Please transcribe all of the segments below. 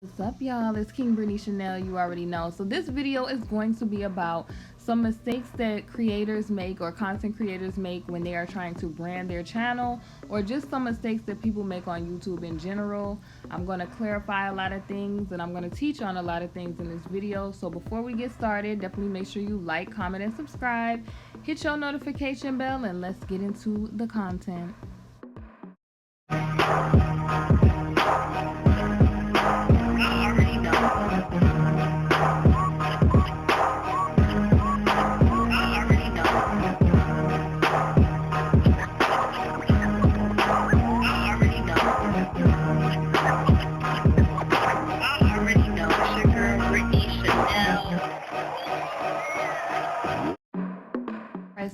What's up, y'all? It's KingBritneyChanel. You already know. So this video is going to be about some mistakes that creators make or content creators make when they are trying to brand their channel, or just some mistakes that people make on YouTube in general. I'm going to clarify a lot of things and I'm going to teach on a lot of things in this video. So before we get started, definitely make sure you like, comment, and subscribe. Hit your notification bell and let's get into the content.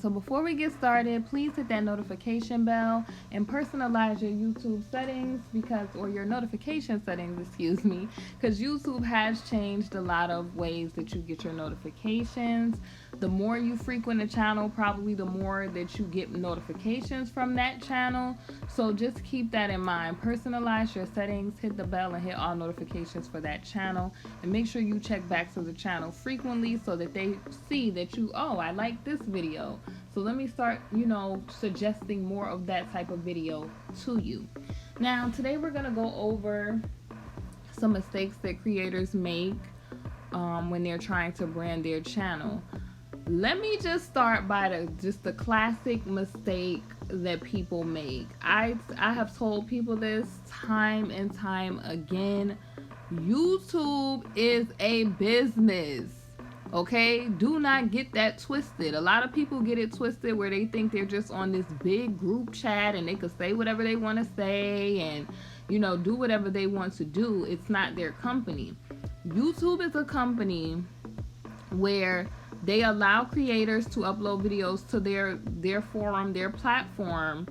So before we get started, please hit that notification bell and personalize your YouTube settings or your notification settings, excuse me, because YouTube has changed a lot of ways that you get your notifications. The more you frequent a channel, probably the more that you get notifications from that channel. So just keep that in mind. Personalize your settings, hit the bell, and hit all notifications for that channel. And make sure you check back to the channel frequently so that they see that I like this video. So let me start, suggesting more of that type of video to you. Now, today we're going to go over some mistakes that creators make when they're trying to brand their channel. Let me just start by the classic mistake that people make. I have told people this time and time again. YouTube is a business. Okay, do not get that twisted. A lot of people get it twisted where they think they're just on this big group chat and they can say whatever they want to say and do whatever they want to do. It's not their company. YouTube is a company where they allow creators to upload videos to their forum, their platform,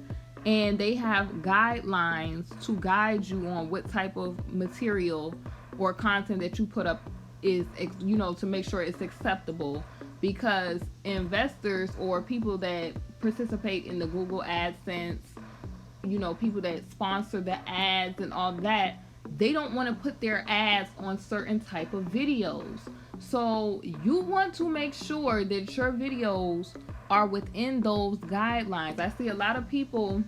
and they have guidelines to guide you on what type of material or content that you put up is, to make sure it's acceptable, because investors or people that participate in the Google AdSense, people that sponsor the ads and all that, they don't want to put their ads on certain type of videos. So you want to make sure that your videos are within those guidelines. I see a lot of people,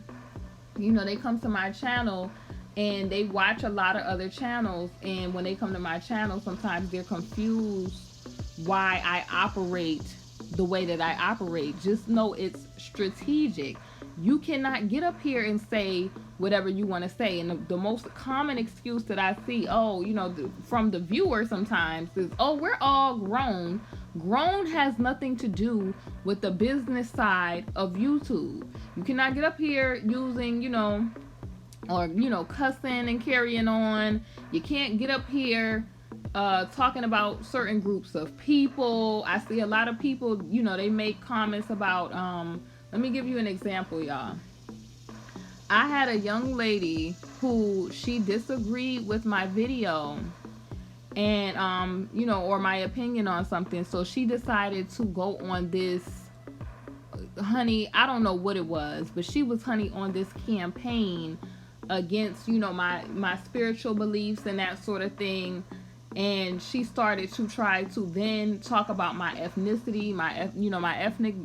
they come to my channel and they watch a lot of other channels, and when they come to my channel, sometimes they're confused why I operate the way that I operate. Just know it's strategic. You cannot get up here and say whatever you want to say. And the most common excuse that I see, from the viewer sometimes is, we're all grown. Grown has nothing to do with the business side of YouTube. You cannot get up here using, cussing and carrying on. You can't get up here talking about certain groups of people. I see a lot of people, they make comments about, let me give you an example, y'all. I had a young lady who she disagreed with my video and, or my opinion on something. So she decided to go on this, I don't know what it was, but she was, on this campaign against, my spiritual beliefs and that sort of thing. And she started to try to then talk about my ethnicity, my ethnic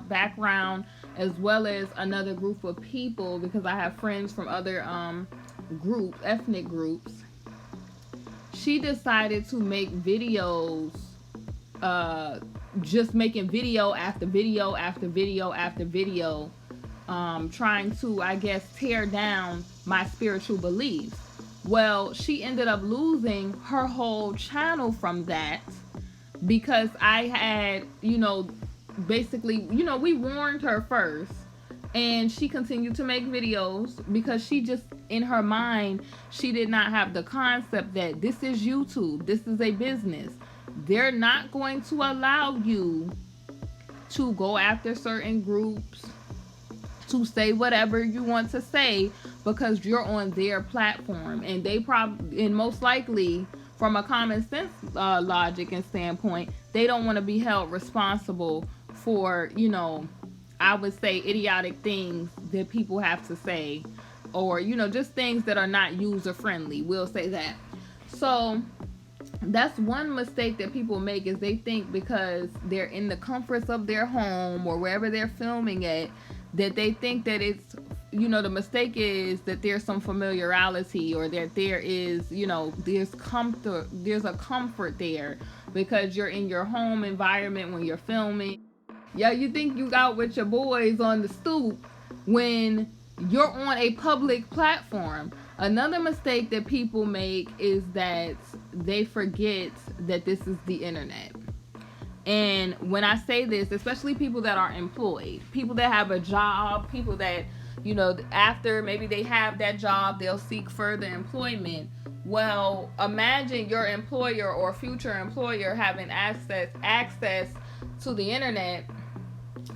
background, as well as another group of people, because I have friends from other ethnic groups. She decided to make videos, just making video after video after video after video, trying to, I guess, tear down my spiritual beliefs. Well, she ended up losing her whole channel from that, because I had, basically, we warned her first, and she continued to make videos because she just, in her mind, she did not have the concept that this is YouTube. This is a business. They're not going to allow you to go after certain groups, to say whatever you want to say, because you're on their platform, and they probably, and most likely, from a common sense logic and standpoint, they don't want to be held responsible for, I would say, idiotic things that people have to say, or just things that are not user friendly, we'll say that. So that's one mistake that people make, is they think because they're in the comforts of their home or wherever they're filming it, that they think that it's, the mistake is that there's some familiarity, or that there is, there's a comfort there because you're in your home environment when you're filming. Yeah, you think you out with your boys on the stoop when you're on a public platform. Another mistake that people make is that they forget that this is the internet. And when I say this, especially people that are employed, people that have a job, people that, after maybe they have that job, they'll seek further employment. Well, imagine your employer or future employer having access to the internet.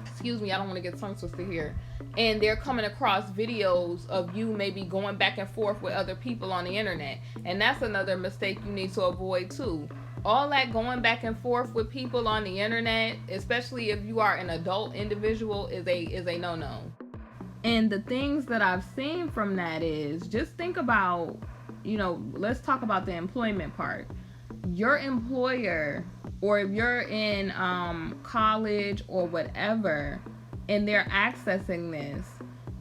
Excuse me, I don't want to get tongue twisted here. And they're coming across videos of you maybe going back and forth with other people on the internet. And that's another mistake you need to avoid too. All that going back and forth with people on the internet, especially if you are an adult individual, is a no-no. And the things that I've seen from that is, just think about, let's talk about the employment part. Your employer, or if you're in college or whatever, and they're accessing this,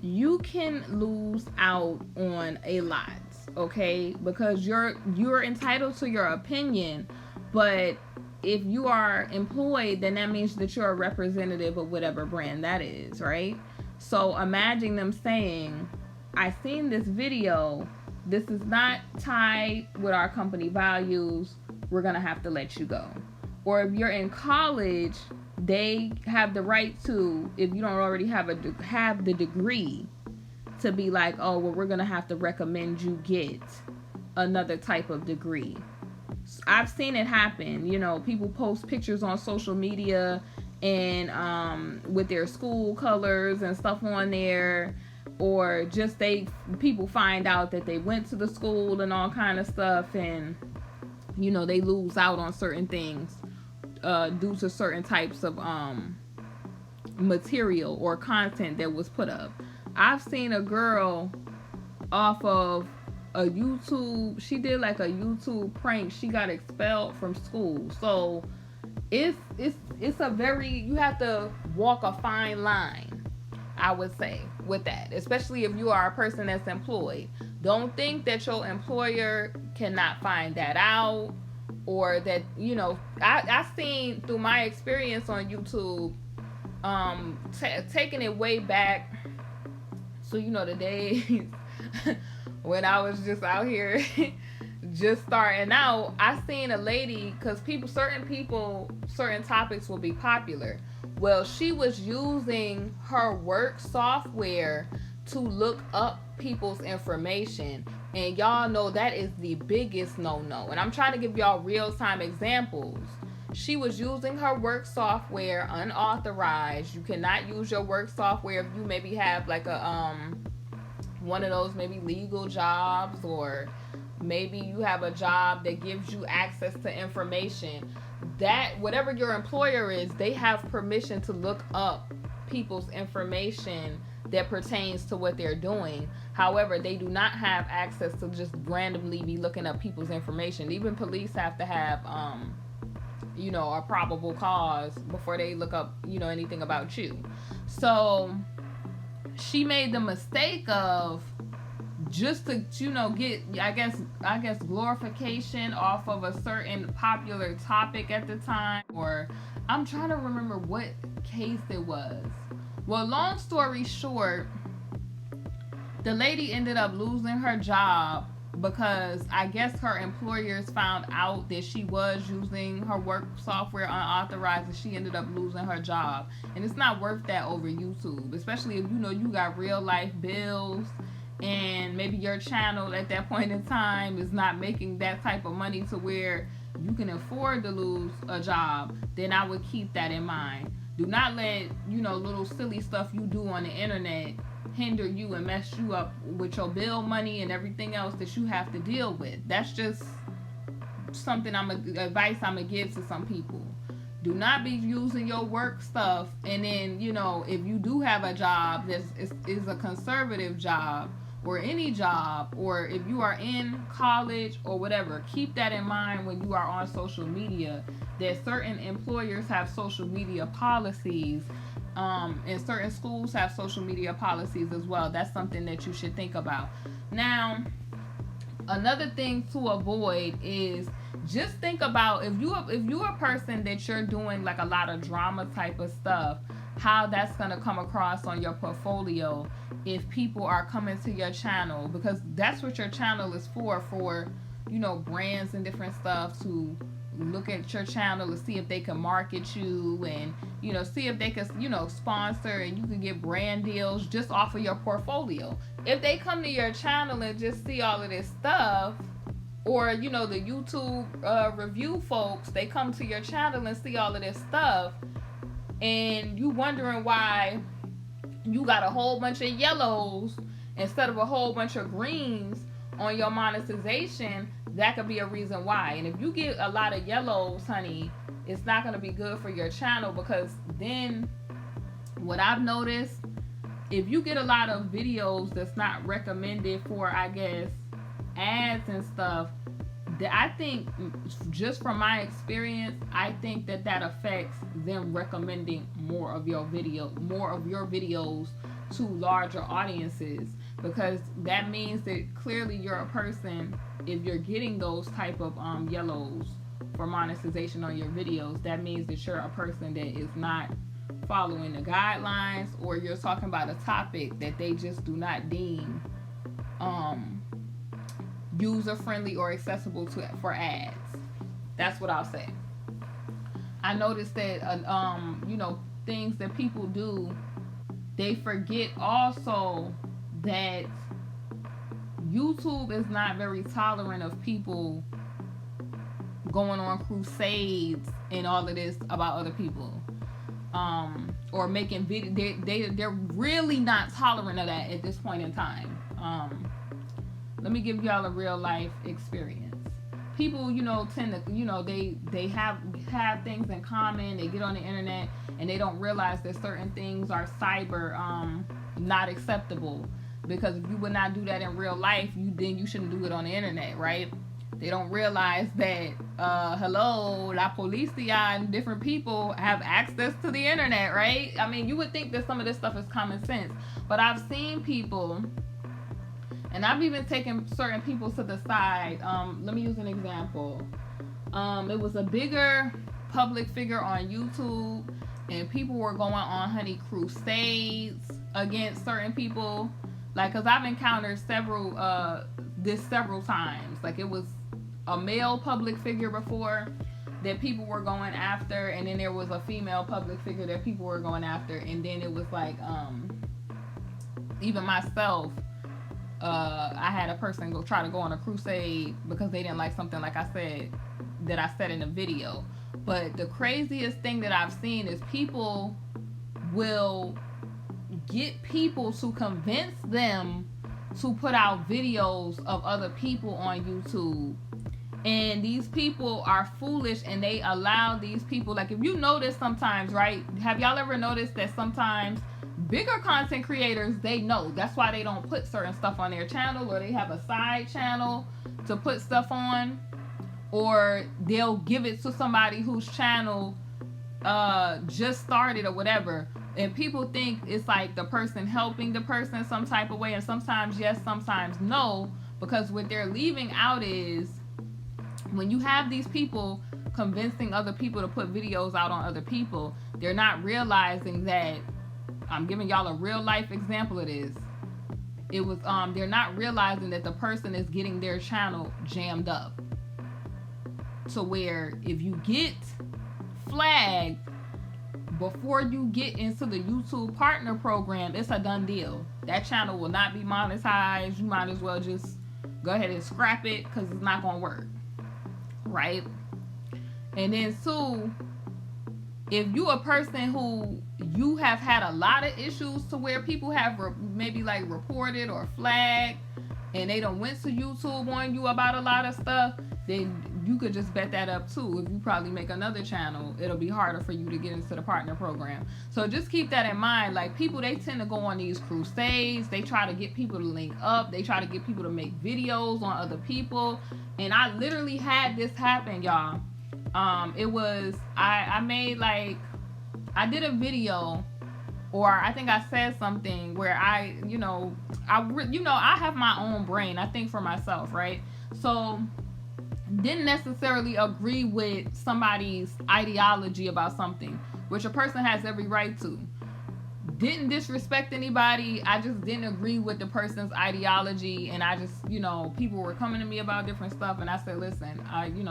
you can lose out on a lot, okay? Because you're entitled to your opinion, but if you are employed, then that means that you're a representative of whatever brand that is, right? So imagine them saying, I seen this video, this is not tied with our company values, we're gonna have to let you go. Or if you're in college, they have the right to, if you don't already have the degree, to be like, oh, well, we're gonna have to recommend you get another type of degree. I've seen it happen. People post pictures on social media and with their school colors and stuff on there, or just people find out that they went to the school and all kind of stuff, and they lose out on certain things due to certain types of material or content that was put up. I've seen a girl off of a YouTube, she did like a YouTube prank. She got expelled from school. So it's a very, you have to walk a fine line, I would say, with that, especially if you are a person that's employed. Don't think that your employer cannot find that out, or that, I seen through my experience on YouTube, taking it way back. So, the days when I was just out here just starting out, I seen a lady, because certain topics will be popular. Well, she was using her work software to look up people's information. And y'all know that is the biggest no-no. And I'm trying to give y'all real-time examples. She was using her work software unauthorized. You cannot use your work software if you maybe have like a one of those maybe legal jobs, or maybe you have a job that gives you access to information. That whatever your employer is, they have permission to look up people's information that pertains to what they're doing. However, they do not have access to just randomly be looking up people's information. Even police have to have a probable cause before they look up anything about you. So she made the mistake of, just to get I guess glorification off of a certain popular topic at the time, or I'm trying to remember what case it was. Well, long story short, the lady ended up losing her job because I guess her employers found out that she was using her work software unauthorized, and she ended up losing her job. And it's not worth that over YouTube, especially if you got real life bills, and maybe your channel at that point in time is not making that type of money to where you can afford to lose a job. Then I would keep that in mind. Do not let little silly stuff you do on the internet hinder you and mess you up with your bill money and everything else that you have to deal with. That's just something advice I'm gonna give to some people. Do not be using your work stuff, and then if you do have a job that is a conservative job, or any job, or if you are in college or whatever, keep that in mind when you are on social media, that certain employers have social media policies, and certain schools have social media policies as well. That's something that you should think about. Now, another thing to avoid is just think about if you're a person that you're doing like a lot of drama type of stuff, how that's going to come across on your portfolio if people are coming to your channel, because that's what your channel is for, you know, brands and different stuff to look at your channel to see if they can market you, and, you know, see if they can, you know, sponsor, and you can get brand deals just off of your portfolio. If they come to your channel and just see all of this stuff, or, you know, the YouTube review folks, they come to your channel and see all of this stuff, and you wondering why you got a whole bunch of yellows instead of a whole bunch of greens on your monetization, that could be a reason why. And if you get a lot of yellows, honey, it's not going to be good for your channel, because then what I've noticed, if you get a lot of videos that's not recommended for, I guess, ads and stuff, that I think, just from my experience, I think that affects them recommending more of your videos to larger audiences, because that means that clearly you're a person, if you're getting those type of yellows for monetization on your videos, that means that you're a person that is not following the guidelines, or you're talking about a topic that they just do not deem user friendly or accessible for ads. That's what I'll say. I noticed that you know, things that people do, they forget also that YouTube is not very tolerant of people going on crusades and all of this about other people, or making video. They're really not tolerant of that at this point in time. Let me give y'all a real life experience. People, you know, tend to, you know, they have things in common. They get on the internet and they don't realize that certain things are cyber not acceptable, because if you would not do that in real life, then you shouldn't do it on the internet, right? They don't realize that hello, la policia and different people have access to the internet, right? I mean, you would think that some of this stuff is common sense, but I've seen people, and I've even taken certain people to the side. Let me use an example. It was a bigger public figure on YouTube, and people were going on, honey, crusades against certain people. Like, cause I've encountered several times. Like, it was a male public figure before that people were going after, and then there was a female public figure that people were going after, and then it was like, even myself, I had a person try to go on a crusade because they didn't like something, like I said, that I said in the video. But the craziest thing that I've seen is people will get people to convince them to put out videos of other people on YouTube. And these people are foolish, and they allow these people, like, if you notice sometimes, right? Have y'all ever noticed that sometimes bigger content creators, they know that's why they don't put certain stuff on their channel, or they have a side channel to put stuff on, or they'll give it to somebody whose channel just started or whatever, and people think it's like the person helping the person some type of way, and sometimes yes, sometimes no, because what they're leaving out is, when you have these people convincing other people to put videos out on other people, they're not realizing that, I'm giving y'all a real life example of this. It was they're not realizing that the person is getting their channel jammed up, to where if you get flagged before you get into the YouTube partner program, it's a done deal. That channel will not be monetized. You might as well just go ahead and scrap it, because it's not gonna work, right? And then two, if you a person who you have had a lot of issues to where people have maybe like reported or flagged, and they done went to YouTube on you about a lot of stuff, then you could just bet that up too. If you probably make another channel, it'll be harder for you to get into the partner program. So just keep that in mind. Like, people, they tend to go on these crusades. They try to get people to link up. They try to get people to make videos on other people. And I literally had this happen, y'all. It was, I made, like, I did a video, or I think I said something where I have my own brain. I think for myself, right? So didn't necessarily agree with somebody's ideology about something, which a person has every right to. Didn't disrespect anybody. I just didn't agree with the person's ideology, and I just, people were coming to me about different stuff, and I said, listen,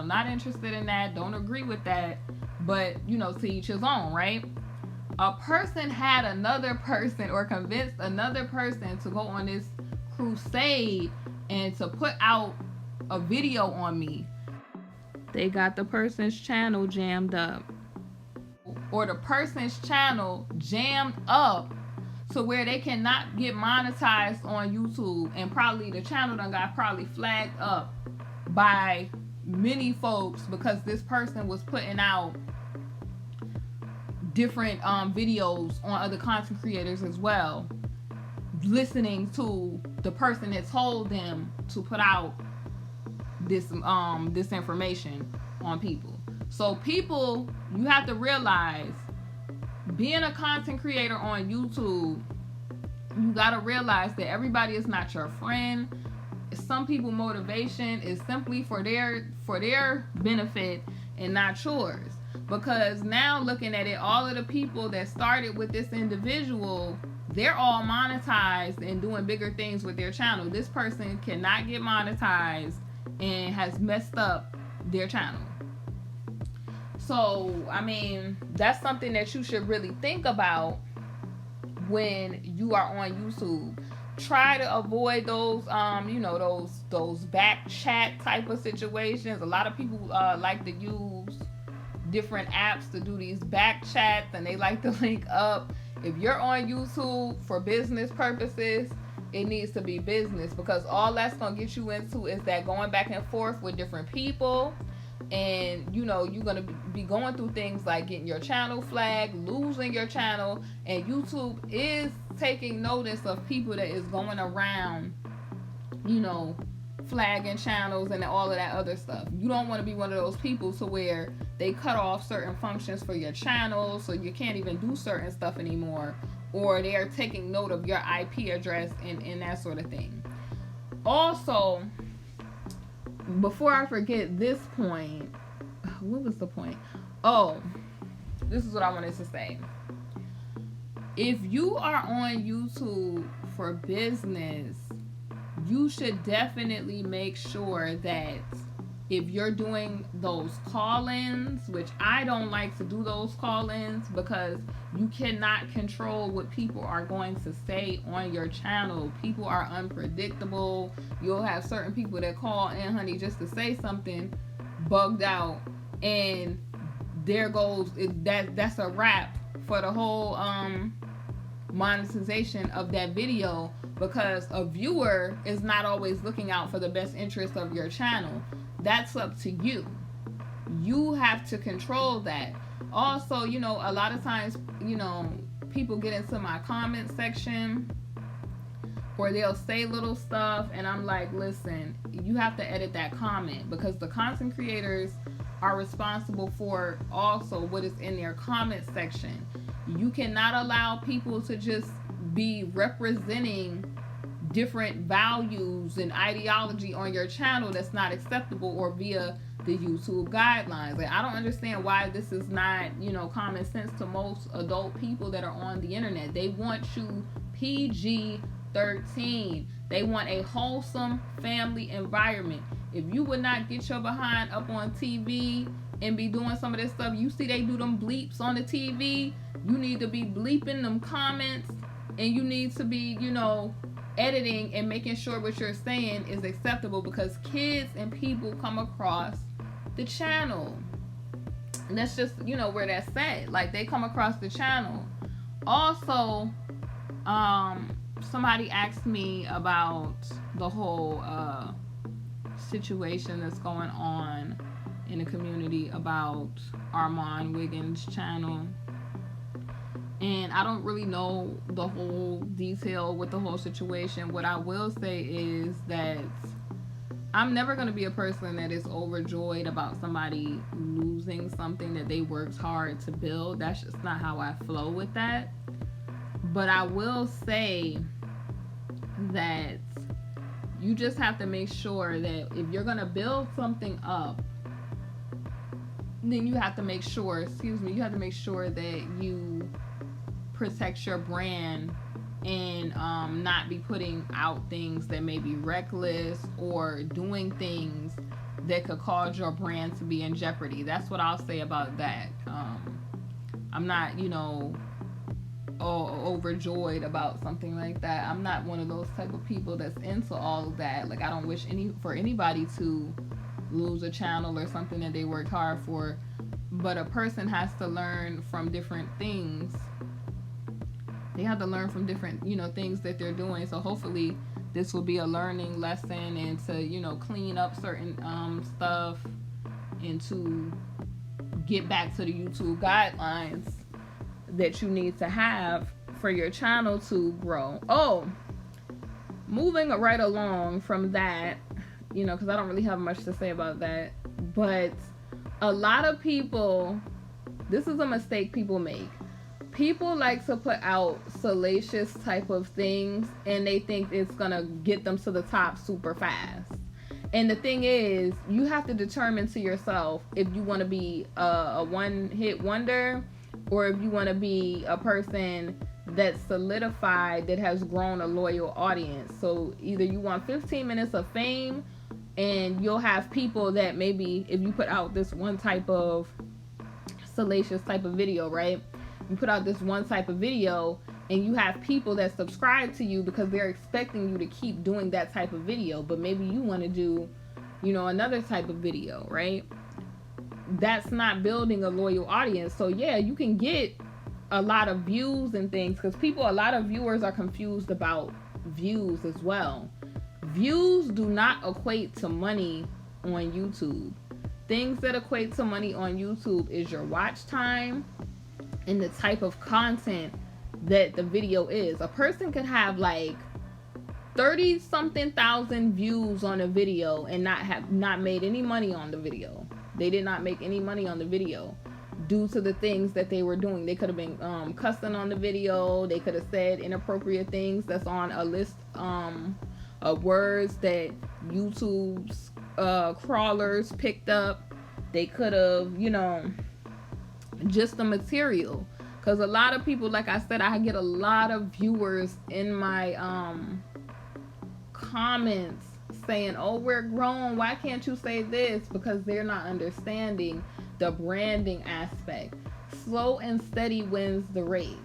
not interested in that, don't agree with that, but, to each his own, right? A person had another person, or convinced another person, to go on this crusade and to put out a video on me. They got the person's channel jammed up, or the person's channel jammed up to where they cannot get monetized on YouTube, and probably the channel done got probably flagged up by many folks because this person was putting out different videos on other content creators as well, listening to the person that told them to put out this information on people. So people, you have to realize, being a content creator on YouTube, you got to realize that everybody is not your friend. Some people motivation is simply for their benefit and not yours. Because now, looking at it, all of the people that started with this individual, they're all monetized and doing bigger things with their channel. This person cannot get monetized and has messed up their channel. So, I mean, that's something that you should really think about when you are on YouTube. Try to avoid those, those back chat type of situations. A lot of people like to use different apps to do these back chats, and they like to link up. If you're on YouTube for business purposes, it needs to be business, because all that's going to get you into is that going back and forth with different people. And you're going to be going through things like getting your channel flagged, losing your channel, and YouTube is taking notice of people that is going around, flagging channels and all of that other stuff. You don't want to be one of those people to where they cut off certain functions for your channel, so you can't even do certain stuff anymore, or they are taking note of your IP address and that sort of thing. Also, before I forget this point, what was the point? Oh, this is what I wanted to say. If you are on YouTube for business, you should definitely make sure that if you're doing those call-ins, which I don't like to do those call-ins, because you cannot control what people are going to say on your channel. People are unpredictable. You'll have certain people that call in, honey, just to say something bugged out, and there goes that's a wrap for the whole monetization of that video, because a viewer is not always looking out for the best interest of your channel. That's up to you. You have to control that. Also, a lot of times, people get into my comment section, or they'll say little stuff, and I'm like, listen, you have to edit that comment, because the content creators are responsible for also what is in their comment section. You cannot allow people to just be representing different values and ideology on your channel that's not acceptable, or via the YouTube guidelines. Like, I don't understand why this is not, common sense to most adult people that are on the internet. They want you PG-13. They want a wholesome family environment. If you would not get your behind up on TV and be doing some of this stuff, you see they do them bleeps on the TV, you need to be bleeping them comments, and you need to be, editing and making sure what you're saying is acceptable, because kids and people come across the channel. And that's just, where that's at. Like, they come across the channel. Also, somebody asked me about the whole situation that's going on in the community about Armand Wiggins' channel. And I don't really know the whole detail with the whole situation. What I will say is that I'm never going to be a person that is overjoyed about somebody losing something that they worked hard to build. That's just not how I flow with that. But I will say that you just have to make sure that if you're going to build something up, then you have to make sure, you have to make sure that you protect your brand and not be putting out things that may be reckless or doing things that could cause your brand to be in jeopardy. That's what I'll say about that. I'm not, overjoyed about something like that. I'm not one of those type of people that's into all of that. Like, I don't wish for anybody to lose a channel or something that they worked hard for, but a person has to learn from different things. They have to learn from different, things that they're doing. So hopefully this will be a learning lesson, and to, clean up certain stuff, and to get back to the YouTube guidelines that you need to have for your channel to grow. Oh, moving right along from that, because I don't really have much to say about that, but a lot of people, this is a mistake people make. People like to put out salacious type of things, and they think it's gonna get them to the top super fast. And the thing is, you have to determine to yourself if you want to be a one-hit wonder, or if you want to be a person that's solidified, that has grown a loyal audience. So either you want 15 minutes of fame, and you'll have people that maybe, if you put out this one type of salacious type of video, right? You put out this one type of video, and you have people that subscribe to you because they're expecting you to keep doing that type of video, but maybe you want to do, another type of video, right? That's not building a loyal audience. So yeah, you can get a lot of views and things, because a lot of viewers are confused about views as well. Views do not equate to money on YouTube. Things that equate to money on YouTube is your watch time and the type of content that the video is. A person could have like 30 something thousand views on a video and not made any money on the video. They did not make any money on the video due to the things that they were doing. They could have been cussing on the video. They could have said inappropriate things that's on a list of words that YouTube's crawlers picked up. They could have, just the material. Because a lot of people, like I said, I get a lot of viewers in my comments saying, oh, we're grown, why can't you say this? Because they're not understanding the branding aspect. Slow and steady wins the race.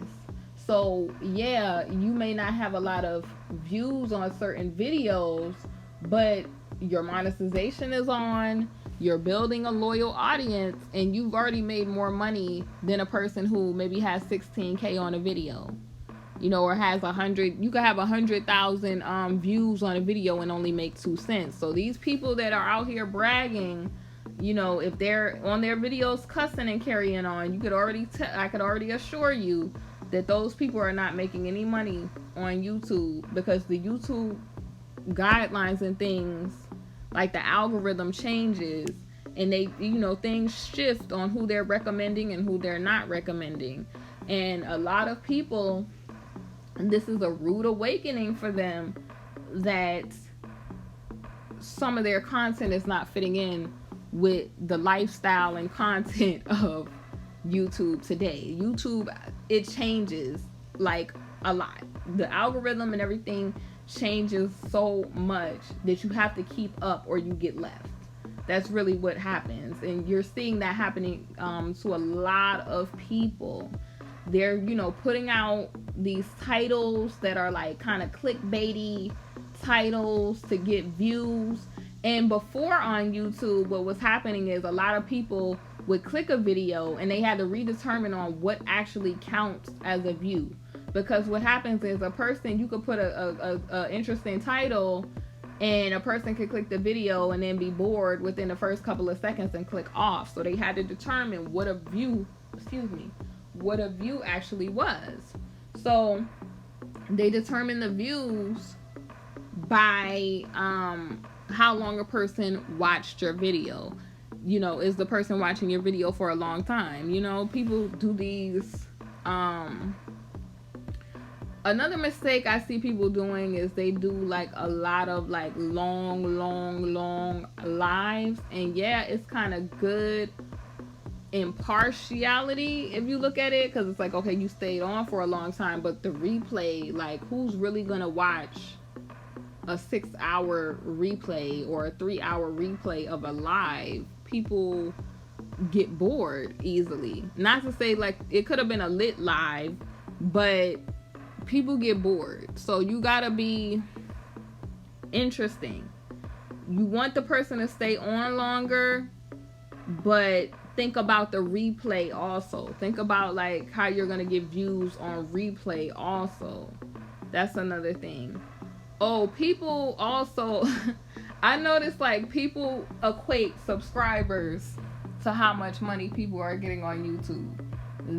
So yeah, you may not have a lot of views on certain videos, but your monetization is on, you're building a loyal audience, and you've already made more money than a person who maybe has 16K on a video, or has 100. You could have 100,000 views on a video and only make 2 cents. So these people that are out here bragging, if they're on their videos cussing and carrying on, I could already assure you that those people are not making any money on YouTube, because the YouTube guidelines and things, like the algorithm changes, and they, things shift on who they're recommending and who they're not recommending. And a lot of people, and this is a rude awakening for them, that some of their content is not fitting in with the lifestyle and content of YouTube today. YouTube, it changes like a lot. The algorithm and everything changes so much that you have to keep up or you get left. That's really what happens, and you're seeing that happening to a lot of people. They're putting out these titles that are like kind of clickbaity titles to get views. And before on YouTube, what was happening is a lot of people would click a video and they had to redetermine on what actually counts as a view. Because what happens is, a person, you could put a interesting title And a person could click the video and then be bored within the first couple of seconds and click off. So they had to determine what a view, what a view actually was. So they determined the views by how long a person watched your video. You know, is the person watching your video for a long time? You know, people do these. Another mistake I see people doing is they do like a lot of like long lives. And yeah, it's kind of good impartiality if you look at it, because it's like, okay, you stayed on for a long time, but the replay, like, who's really gonna watch a 6-hour replay or a 3-hour replay of a live? People get bored easily. Not to say like it could have been a lit live, but people get bored. So you gotta be interesting. You want the person to stay on longer, but think about the replay also. Think about like how you're gonna get views on replay also. That's another thing. Oh, people also I noticed like people equate subscribers to how much money people are getting on YouTube.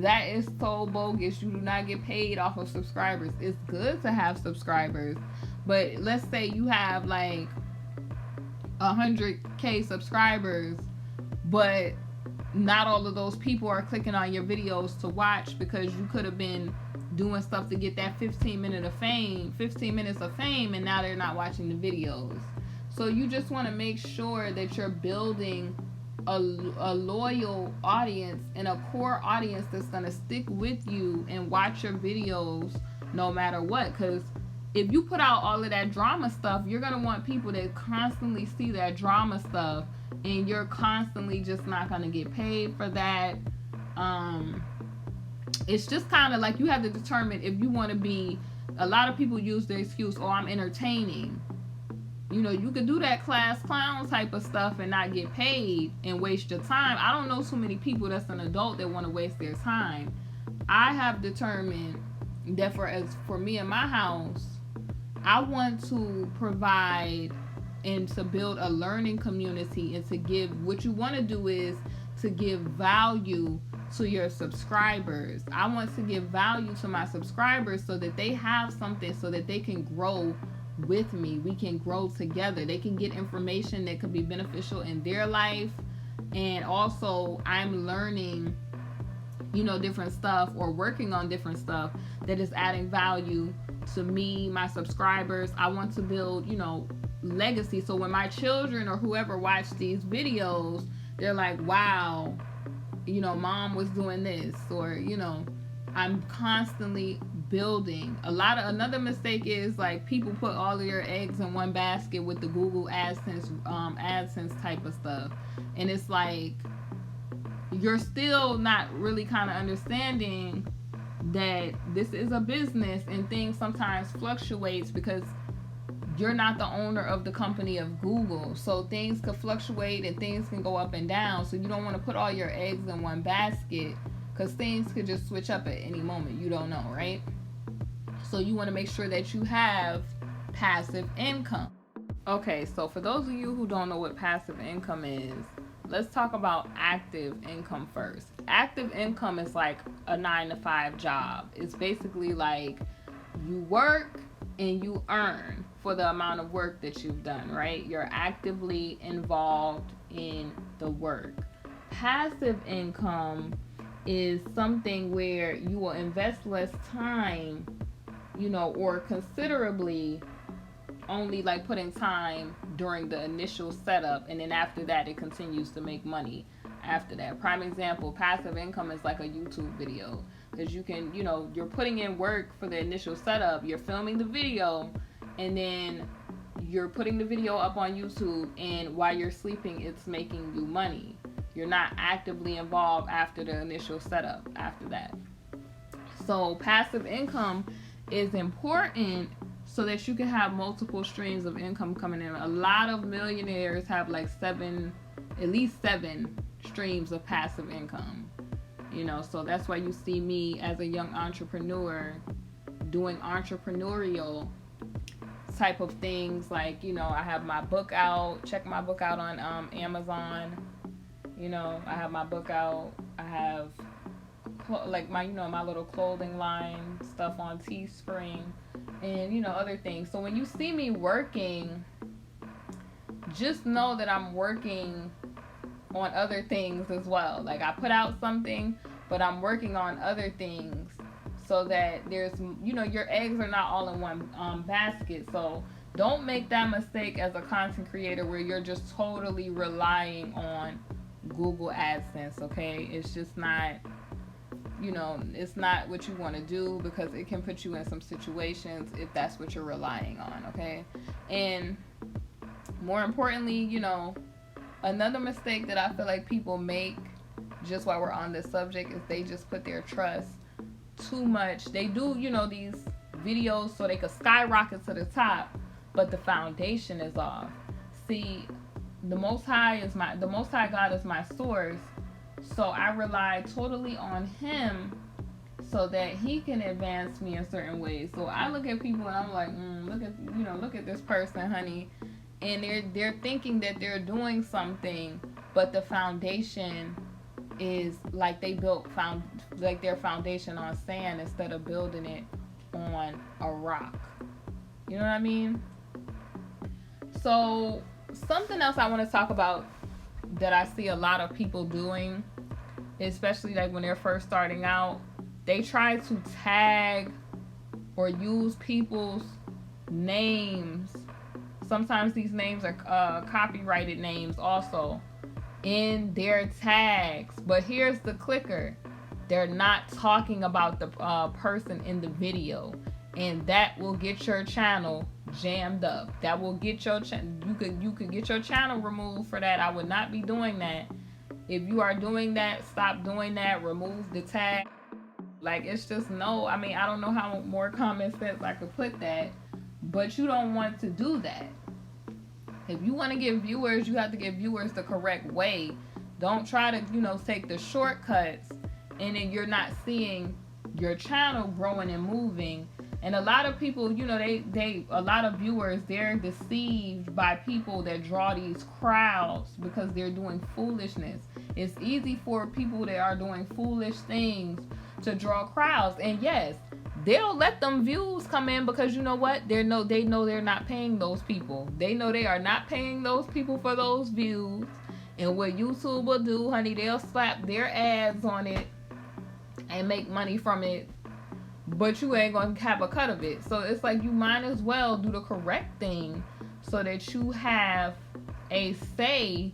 That is so bogus. You do not get paid off of subscribers. It's good to have subscribers, but let's say you have like 100,000 subscribers, but not all of those people are clicking on your videos to watch, because you could have been doing stuff to get that 15 minutes of fame, and now they're not watching the videos. So you just want to make sure that you're building a loyal audience and a core audience that's going to stick with you and watch your videos no matter what. Because if you put out all of that drama stuff, you're going to want people that constantly see that drama stuff, and you're constantly just not going to get paid for that. It's just kind of like you have to determine if you want to be. A lot of people use the excuse, oh, I'm entertaining. You know, you could do that class clown type of stuff and not get paid and waste your time. I don't know too many people that's an adult that want to waste their time. I have determined that for me and my house, I want to provide and to build a learning community, and to give, what you want to do is to give value to your subscribers. I want to give value to my subscribers so that they have something, so that they can grow with me. We can grow together. They can get information that could be beneficial in their life, and also I'm learning, you know, different stuff, or working on different stuff that is adding value to me, my subscribers. I want to build, you know, legacy, so when my children or whoever watch these videos, they're like, wow, you know, mom was doing this, or, you know, I'm constantly building. Another mistake is like people put all of your eggs in one basket with the Google AdSense type of stuff, and it's like you're still not really kind of understanding that this is a business and things sometimes fluctuates, because you're not the owner of the company of Google. So things could fluctuate and things can go up and down. So you don't want to put all your eggs in one basket, because things could just switch up at any moment. You don't know, right? So you want to make sure that you have passive income. Okay, so for those of you who don't know what passive income is, let's talk about active income first. Active income is like a 9-to-5 job. It's basically like you work and you earn for the amount of work that you've done, right? You're actively involved in the work. Passive income is something where you will invest less time, you know, or considerably only like putting time during the initial setup, and then after that it continues to make money after that. Prime example, passive income is like a YouTube video, because you can, you know, you're putting in work for the initial setup, you're filming the video, and then you're putting the video up on YouTube, and while you're sleeping it's making you money. You're not actively involved after the initial setup after that. So passive income is important so that you can have multiple streams of income coming in. A lot of millionaires have like at least seven streams of passive income. You know, so that's why you see me as a young entrepreneur doing entrepreneurial type of things. Like, you know, I have my book out. Check my book out on Amazon. You know, I have my book out. I have like my, you know, my little clothing line stuff on Teespring, and, you know, other things. So when you see me working, just know that I'm working on other things as well. Like, I put out something, but I'm working on other things, so that there's, you know, your eggs are not all in one basket. So don't make that mistake as a content creator where you're just totally relying on Google AdSense, okay? It's just not, you know, it's not what you want to do, because it can put you in some situations if that's what you're relying on, okay? And more importantly, you know, another mistake that I feel like people make, just while we're on this subject, is they just put their trust too much. They do, you know, these videos so they could skyrocket to the top, but the foundation is off. See, the Most High God is my source, so I rely totally on Him so that He can advance me in certain ways. So I look at people and I'm like, look at this person, honey, and they're thinking that they're doing something, but the foundation is like they built their foundation on sand instead of building it on a rock. You know what I mean? So something else I want to talk about that I see a lot of people doing, especially like when they're first starting out, they try to tag or use people's names. Sometimes these names are copyrighted names also in their tags. But here's the clicker: they're not talking about the person in the video, and that will get your channel jammed up. That will get your you could get your channel removed for that. I would not be doing that. If you are doing that, stop doing that. Remove the tag. Like, it's just no. I mean, I don't know how more common sense I could put that, but you don't want to do that. If you want to get viewers, you have to get viewers the correct way. Don't try to, you know, take the shortcuts, and then you're not seeing your channel growing and moving. And a lot of people, you know, a lot of viewers, they're deceived by people that draw these crowds because they're doing foolishness. It's easy for people that are doing foolish things to draw crowds. And yes, they'll let them views come in, because you know what? They know they're not paying those people. They know they are not paying those people for those views. And what YouTube will do, honey, they'll slap their ads on it and make money from it, but you ain't gonna have a cut of it. So it's like, you might as well do the correct thing so that you have a say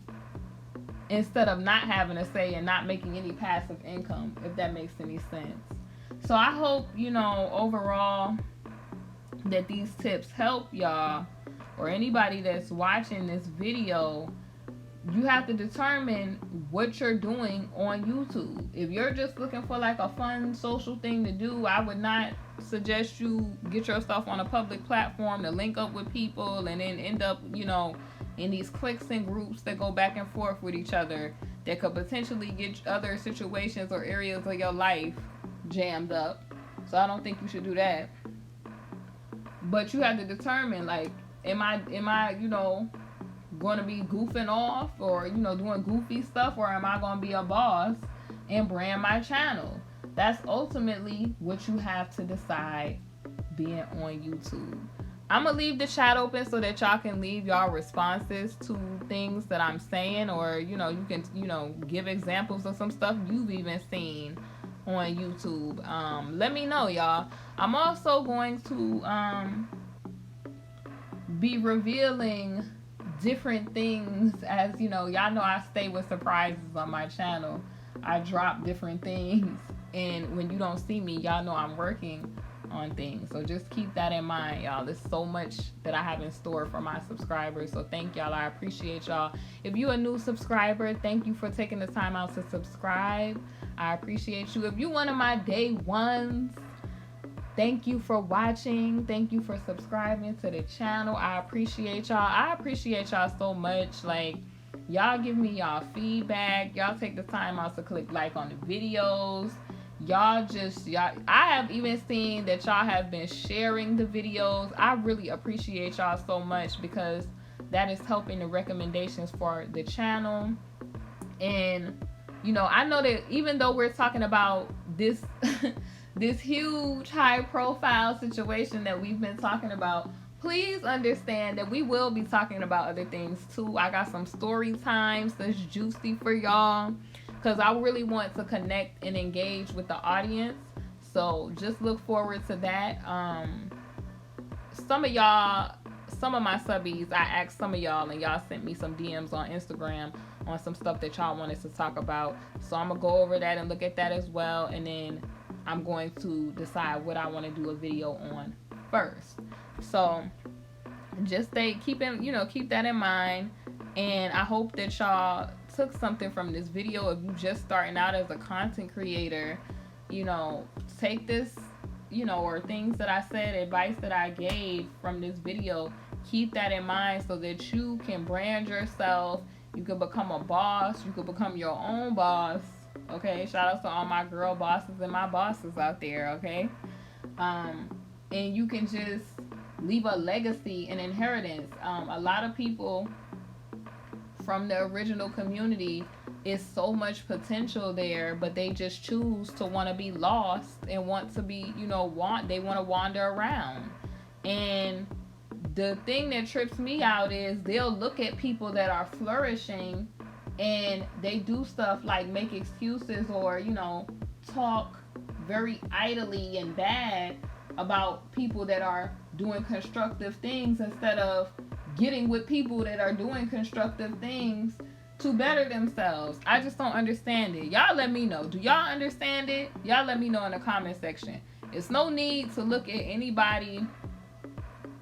instead of not having a say and not making any passive income, if that makes any sense. So I hope, you know, overall that these tips help y'all, or anybody that's watching this video. You have to determine what you're doing on YouTube. If you're just looking for like a fun social thing to do, I would not suggest you get yourself on a public platform to link up with people and then end up, you know, in these cliques and groups that go back and forth with each other that could potentially get other situations or areas of your life jammed up. So I don't think you should do that. But you have to determine, like, am I, you know, going to be goofing off, or, you know, doing goofy stuff, or am I going to be a boss and brand my channel? That's ultimately what you have to decide being on YouTube. I'm going to leave the chat open so that y'all can leave y'all responses to things that I'm saying, or, you know, you can, you know, give examples of some stuff you've even seen on YouTube. Let me know, y'all. I'm also going to be revealing different things, as you know, y'all know I stay with surprises on my channel. I drop different things, and when you don't see me, y'all know I'm working on things. So just keep that in mind, y'all. There's so much that I have in store for my subscribers, so thank y'all. I appreciate y'all. If you're a new subscriber, thank you for taking the time out to subscribe. I appreciate you. If you're one of my day ones, thank you for watching. Thank you for subscribing to the channel. I appreciate y'all. I appreciate y'all so much. Like, y'all give me y'all feedback. Y'all take the time out to click like on the videos. y'all, I have even seen that y'all have been sharing the videos. I really appreciate y'all so much, because that is helping the recommendations for the channel. And I know that even though we're talking about this this huge high profile situation that we've been talking about, please understand that we will be talking about other things too. I got some story times that's juicy for y'all, because I really want to connect and engage with the audience. So just look forward to that. Some of my subbies, I asked some of y'all, and y'all sent me some DMs on Instagram on some stuff that y'all wanted to talk about. So I'm gonna go over that and look at that as well, and then I'm going to decide what I want to do a video on first. So just keep that in mind. And I hope that y'all took something from this video. If you just starting out as a content creator, take this, or things that I said, advice that I gave from this video, keep that in mind so that you can brand yourself. You can become a boss. You can become your own boss. Okay, shout out to all my girl bosses and my bosses out there. Okay, and you can just leave a legacy, an inheritance. A lot of people from the original community, is so much potential there, but they just choose to want to be lost and want to be, they want to wander around. And the thing that trips me out is they'll look at people that are flourishing and they do stuff like make excuses or, talk very idly and bad about people that are doing constructive things, instead of getting with people that are doing constructive things to better themselves. I just don't understand it. Y'all let me know. Do y'all understand it? Y'all let me know in the comment section. It's no need to look at anybody,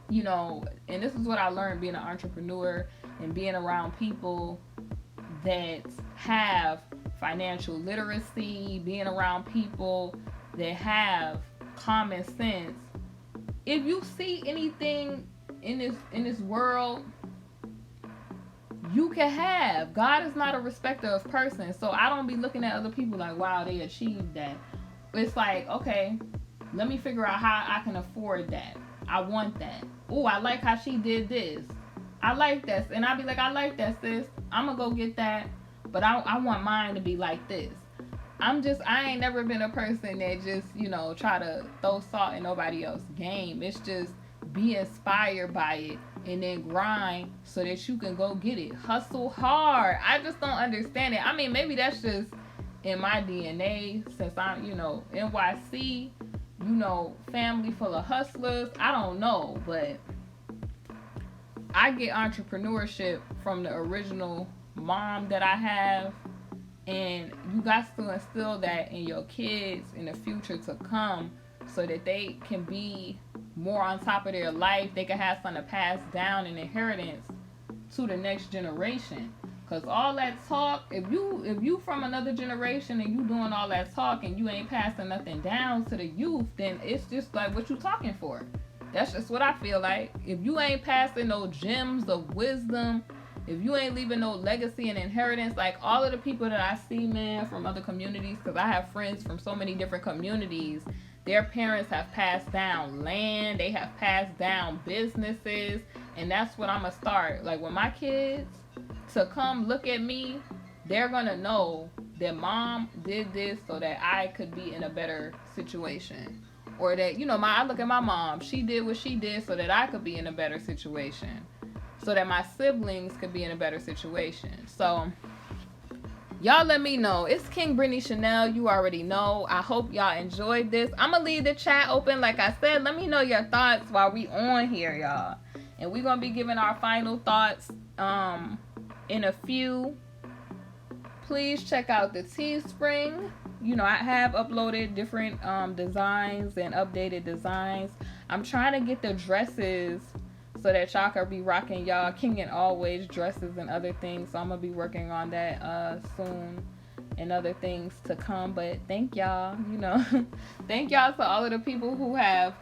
and this is what I learned being an entrepreneur and being around people that have financial literacy, being around people that have common sense. If you see anything in this world, you can have. God is not a respecter of persons. So I don't be looking at other people like, wow, they achieved that. It's like, okay, let me figure out how I can afford that. I want that. Oh, I like how she did this. I like that. And I'll be like, I like that, sis. I'm gonna go get that. But I want mine to be like this. I ain't never been a person that just, try to throw salt in nobody else's game. It's just be inspired by it and then grind so that you can go get it. Hustle hard. I just don't understand it. I mean, maybe that's just in my DNA since I'm, NYC, family full of hustlers. I don't know, but I get entrepreneurship from the original mom that I have. And you got to instill that in your kids in the future to come so that they can be more on top of their life. They can have something to pass down, an inheritance to the next generation. Because all that talk, if you from another generation and you doing all that talk and you ain't passing nothing down to the youth, then it's just like, what you talking for? That's just what I feel like. If you ain't passing no gems of wisdom, if you ain't leaving no legacy and inheritance, like all of the people that I see, man, from other communities, because I have friends from so many different communities, their parents have passed down land, they have passed down businesses, and that's what I'm going to start. Like, when my kids to come look at me, they're going to know that mom did this so that I could be in a better situation. Or that, I look at my mom, she did what she did so that I could be in a better situation. So that my siblings could be in a better situation. So, y'all let me know. It's KingBritneyChanel. You already know. I hope y'all enjoyed this. I'm going to leave the chat open. Like I said, let me know your thoughts while we on here, y'all. And we're going to be giving our final thoughts in a few. Please check out the Teespring. I have uploaded different designs and updated designs. I'm trying to get the dresses so that y'all can be rocking y'all King and Always dresses and other things. So I'm going to be working on that soon and other things to come. But thank y'all, thank y'all to all of the people who have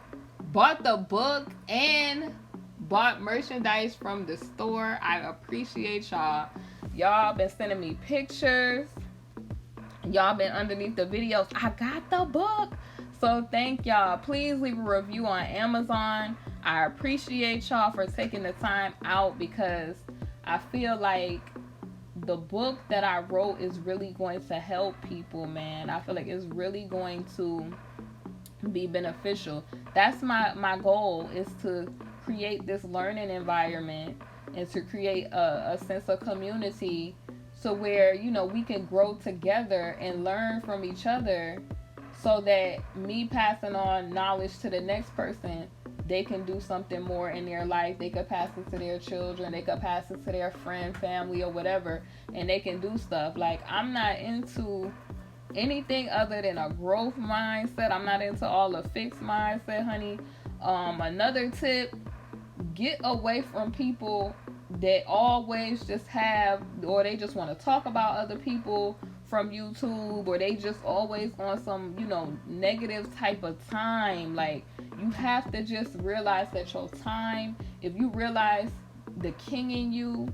bought the book and bought merchandise from the store. I appreciate y'all. Y'all been sending me pictures. Y'all been underneath the videos. I got the book. So thank y'all. Please leave a review on Amazon. I appreciate y'all for taking the time out, because I feel like the book that I wrote is really going to help people, man. I feel like it's really going to be beneficial. That's my goal, is to create this learning environment and to create a sense of community, so where, you know, we can grow together and learn from each other, so that me passing on knowledge to the next person, they can do something more in their life. They could pass it to their children, they could pass it to their friend, family, or whatever, and they can do stuff. Like, I'm not into anything other than a growth mindset. I'm not into all the fixed mindset, honey. Another tip, get away from people that always just have, or they just want to talk about other people from YouTube, or they just always on some, you know, negative type of time. Like, you have to just realize that your time, if you realize the king in you,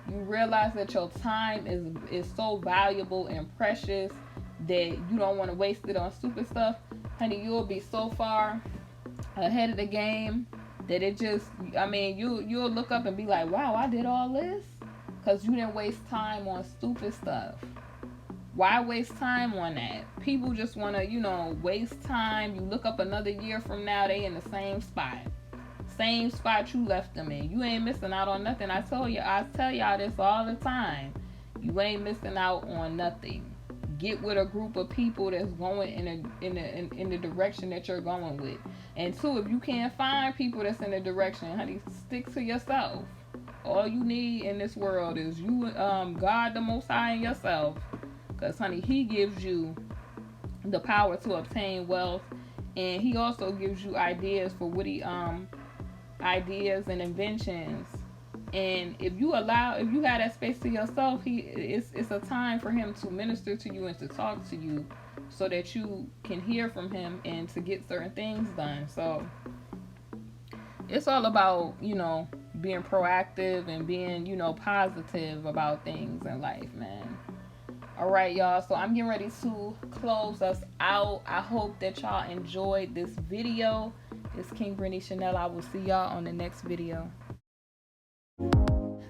you realize that your time is so valuable and precious that you don't want to waste it on stupid stuff, honey. You'll be so far ahead of the game that it just, I mean, you'll look up and be like, wow, I did all this, because you didn't waste time on stupid stuff. Why waste time on that? People just want to, you know, waste time. You look up another year from now, they in the same spot you left them in. You ain't missing out on nothing. I tell y'all this all the time. You ain't missing out on nothing. Get with a group of people that's going in the direction that you're going with. And two, if you can't find people that's in the direction, honey, stick to yourself. All you need in this world is you, God the Most High, and yourself. Because, honey, he gives you the power to obtain wealth, and he also gives you ideas for witty ideas and inventions. And if you have that space to yourself, it's a time for him to minister to you and to talk to you, so that you can hear from him and to get certain things done. So it's all about, you know, being proactive and being, you know, positive about things in life, man. All right, y'all. So I'm getting ready to close us out. I hope that y'all enjoyed this video. It's KingBritneyChanel. I will see y'all on the next video.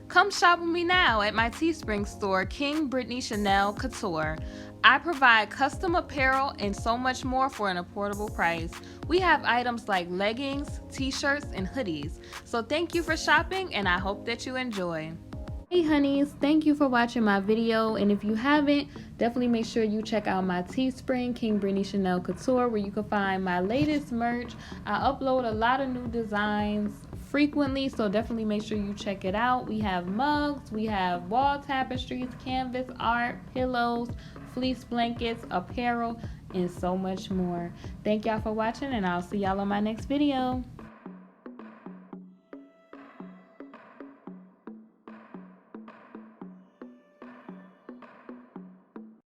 Come shop with me now at my Teespring store, KingBritneyChanel Couture. I provide custom apparel and so much more for an affordable price. We have items like leggings, t-shirts, and hoodies. So thank you for shopping, and I hope that you enjoy. Hey honeys, thank you for watching my video, and if you haven't, definitely make sure you check out my Teespring, KingBritneyChanel Couture, where you can find my latest merch. I upload a lot of new designs frequently, so definitely make sure you check it out. We have mugs, we have wall tapestries, canvas art, pillows, fleece blankets, apparel, and so much more. Thank y'all for watching, and I'll see y'all on my next video.